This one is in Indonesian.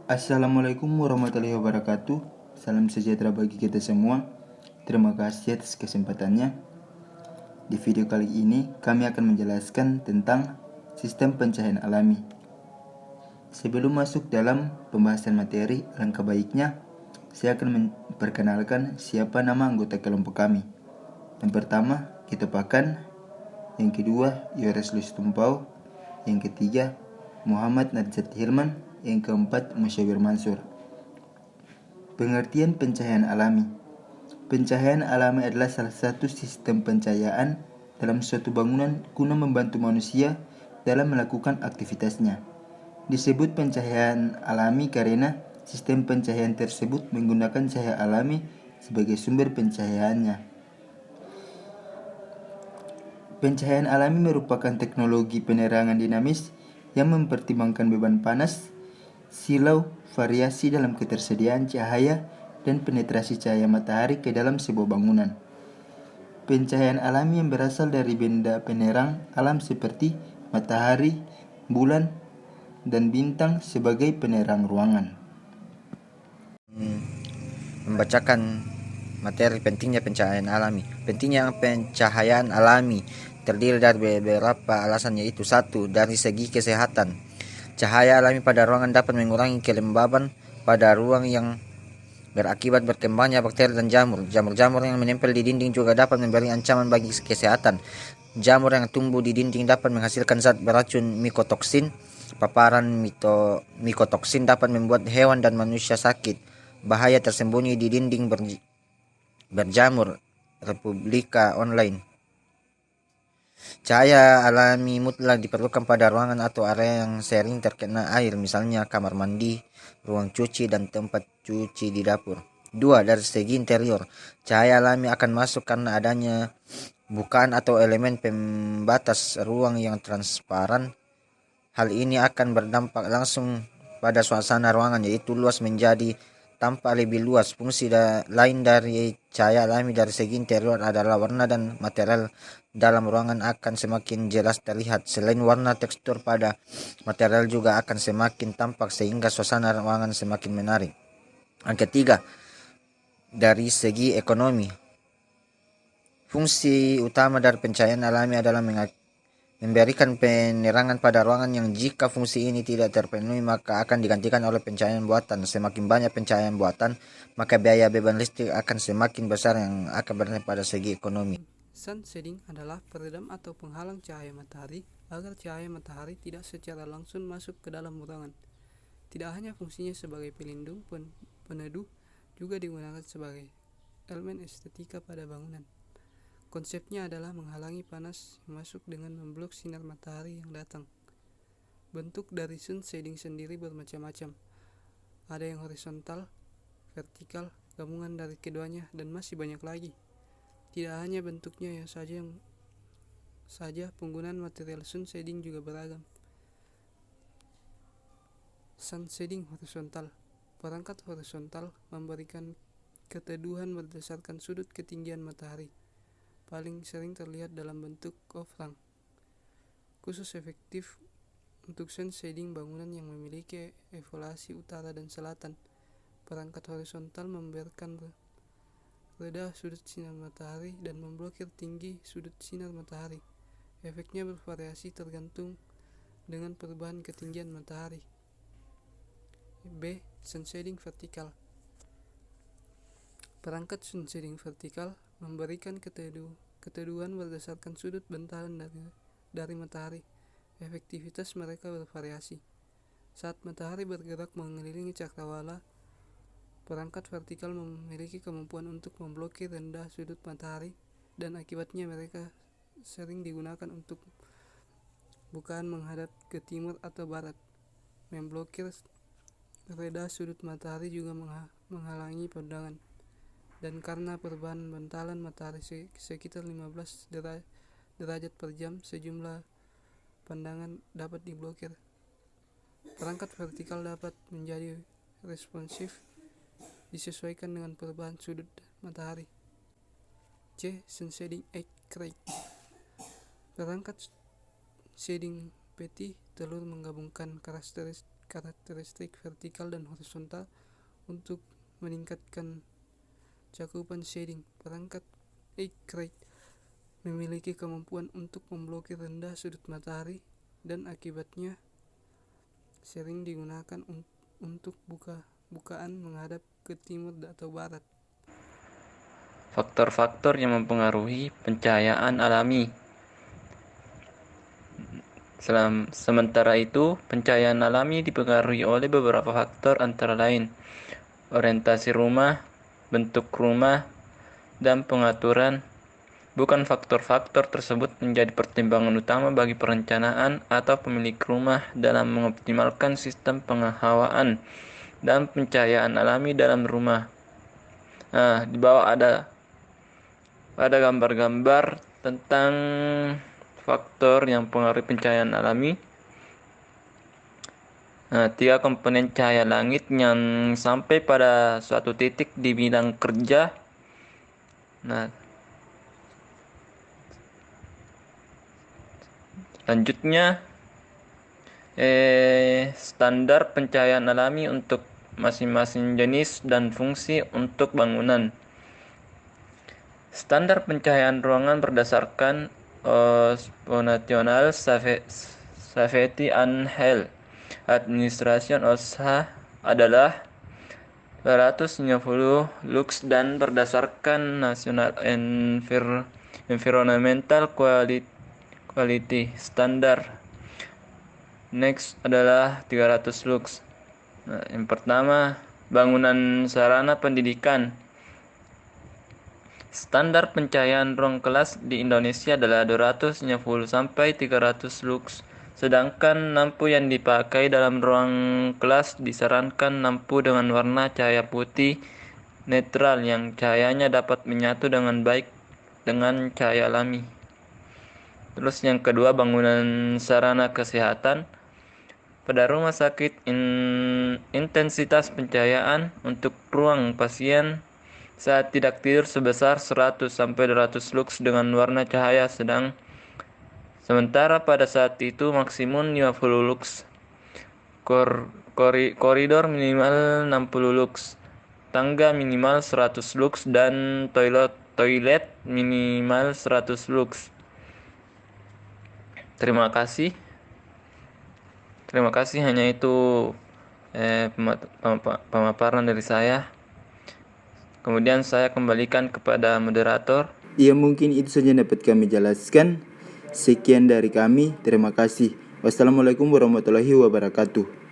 Assalamualaikum warahmatullahi wabarakatuh. Salam sejahtera bagi kita semua. Terima kasih atas kesempatannya. Di video kali ini kami akan menjelaskan tentang sistem pencahayaan alami. Sebelum masuk dalam pembahasan materi, alangkah baiknya saya akan memperkenalkan siapa nama anggota kelompok kami. Yang pertama, Kito Pakan. Yang kedua, Yoris Luis Tumpau. Yang ketiga, Muhammad Najat Hirman. Yang keempat, Musyawir Mansur. Pengertian pencahayaan alami. Pencahayaan alami adalah salah satu sistem pencahayaan dalam suatu bangunan guna membantu manusia dalam melakukan aktivitasnya. Disebut pencahayaan alami karena sistem pencahayaan tersebut menggunakan cahaya alami sebagai sumber pencahayaannya. Pencahayaan alami merupakan teknologi penerangan dinamis yang mempertimbangkan beban panas, silau, variasi dalam ketersediaan cahaya, dan penetrasi cahaya matahari ke dalam sebuah bangunan. Pencahayaan alami yang berasal dari benda penerang alam seperti matahari, bulan, dan bintang sebagai penerang ruangan. Membacakan materi pentingnya pencahayaan alami. Pentingnya pencahayaan alami terdiri dari beberapa alasan, yaitu: 1. Dari segi kesehatan. Cahaya alami pada ruangan dapat mengurangi kelembaban pada ruang yang berakibat berkembangnya bakteri dan jamur. Jamur-jamur yang menempel di dinding juga dapat memberi ancaman bagi kesehatan. Jamur yang tumbuh di dinding dapat menghasilkan zat beracun mikotoksin. Paparan mikotoksin dapat membuat hewan dan manusia sakit. Bahaya tersembunyi di dinding berjamur. Republika online. Cahaya alami mutlak diperlukan pada ruangan atau area yang sering terkena air, misalnya kamar mandi, ruang cuci, dan tempat cuci di dapur. 2. Dari segi interior. Cahaya alami akan masuk karena adanya bukaan atau elemen pembatas ruang yang transparan. Hal ini akan berdampak langsung pada suasana ruangan, yaitu luas menjadi tampak lebih luas. Fungsi lain dari cahaya alami dari segi interior adalah warna dan material dalam ruangan akan semakin jelas terlihat. Selain warna, tekstur pada material juga akan semakin tampak sehingga suasana ruangan semakin menarik. Yang ketiga, dari segi ekonomi. Fungsi utama dari pencahayaan alami adalah memberikan penerangan pada ruangan yang jika fungsi ini tidak terpenuhi maka akan digantikan oleh pencahayaan buatan. Semakin banyak pencahayaan buatan, maka biaya beban listrik akan semakin besar yang akan berdampak pada segi ekonomi. Sun shading adalah peredam atau penghalang cahaya matahari agar cahaya matahari tidak secara langsung masuk ke dalam ruangan. Tidak hanya fungsinya sebagai pelindung peneduh, juga digunakan sebagai elemen estetika pada bangunan. Konsepnya adalah menghalangi panas yang masuk dengan memblok sinar matahari yang datang. Bentuk dari sun shading sendiri bermacam-macam. Ada yang horizontal, vertikal, gabungan dari keduanya, dan masih banyak lagi. Tidak hanya bentuknya yang saja, penggunaan material sun shading juga beragam. Sun shading horizontal. Perangkat horizontal memberikan keteduhan berdasarkan sudut ketinggian matahari. Paling sering terlihat dalam bentuk oblong. Khusus efektif untuk sun shading bangunan yang memiliki elevasi utara dan selatan. Perangkat horizontal memberikan reda sudut sinar matahari dan memblokir tinggi sudut sinar matahari. Efeknya bervariasi tergantung dengan perubahan ketinggian matahari. B. Sun shading vertikal. Perangkat sun shading vertikal memberikan keteduhan berdasarkan sudut bantalan dari matahari. Efektivitas mereka bervariasi. Saat matahari bergerak mengelilingi cakrawala, perangkat vertikal memiliki kemampuan untuk memblokir rendah sudut matahari, dan akibatnya mereka sering digunakan untuk bukaan menghadap ke timur atau barat. Memblokir reda sudut matahari juga menghalangi pandangan. Dan karena perubahan bantalan matahari sekitar 15 derajat per jam, sejumlah pandangan dapat diblokir. Perangkat vertikal dapat menjadi responsif, disesuaikan dengan perubahan sudut matahari. C. Sun shading accurate. Perangkat shading peti telur menggabungkan karakteristik karakteristik vertikal dan horizontal untuk meningkatkan cakupan shading. Perangkat X-Ray memiliki kemampuan untuk memblokir rendah sudut matahari dan akibatnya sering digunakan untuk bukaan menghadap ke timur atau barat. Faktor-faktor yang mempengaruhi pencahayaan alami. Sementara itu, pencahayaan alami dipengaruhi oleh beberapa faktor antara lain orientasi rumah, bentuk rumah, dan pengaturan. Bukan faktor-faktor tersebut menjadi pertimbangan utama bagi perencanaan atau pemilik rumah dalam mengoptimalkan sistem penghawaan dan pencahayaan alami dalam rumah. Nah, di bawah ada gambar-gambar tentang faktor yang mempengaruhi pencahayaan alami. Nah, 3 komponen cahaya langit yang sampai pada suatu titik di bidang kerja. Nah, selanjutnya standar pencahayaan alami untuk masing-masing jenis dan fungsi untuk bangunan. Standar pencahayaan ruangan berdasarkan National Safety and Health Administration OSHA adalah 250 lux dan berdasarkan National Environmental Quality Standard Next adalah 300 lux. Nah, yang pertama, bangunan sarana pendidikan. Standar pencahayaan ruang kelas di Indonesia adalah 250 sampai 300 lux. Sedangkan lampu yang dipakai dalam ruang kelas disarankan lampu dengan warna cahaya putih netral yang cahayanya dapat menyatu dengan baik dengan cahaya alami. Terus yang kedua, bangunan sarana kesehatan. Pada rumah sakit, intensitas pencahayaan untuk ruang pasien saat tidak tidur sebesar 100 sampai 200 lux dengan warna cahaya sedang. Sementara pada saat itu maksimum 50 lux. Koridor minimal 60 lux. Tangga minimal 100 lux dan toilet minimal 100 lux. Terima kasih. Hanya itu pemaparan dari saya. Kemudian saya kembalikan kepada moderator. Ya, mungkin itu saja yang dapat kami jelaskan. Sekian dari kami. Terima kasih. Wassalamualaikum warahmatullahi wabarakatuh.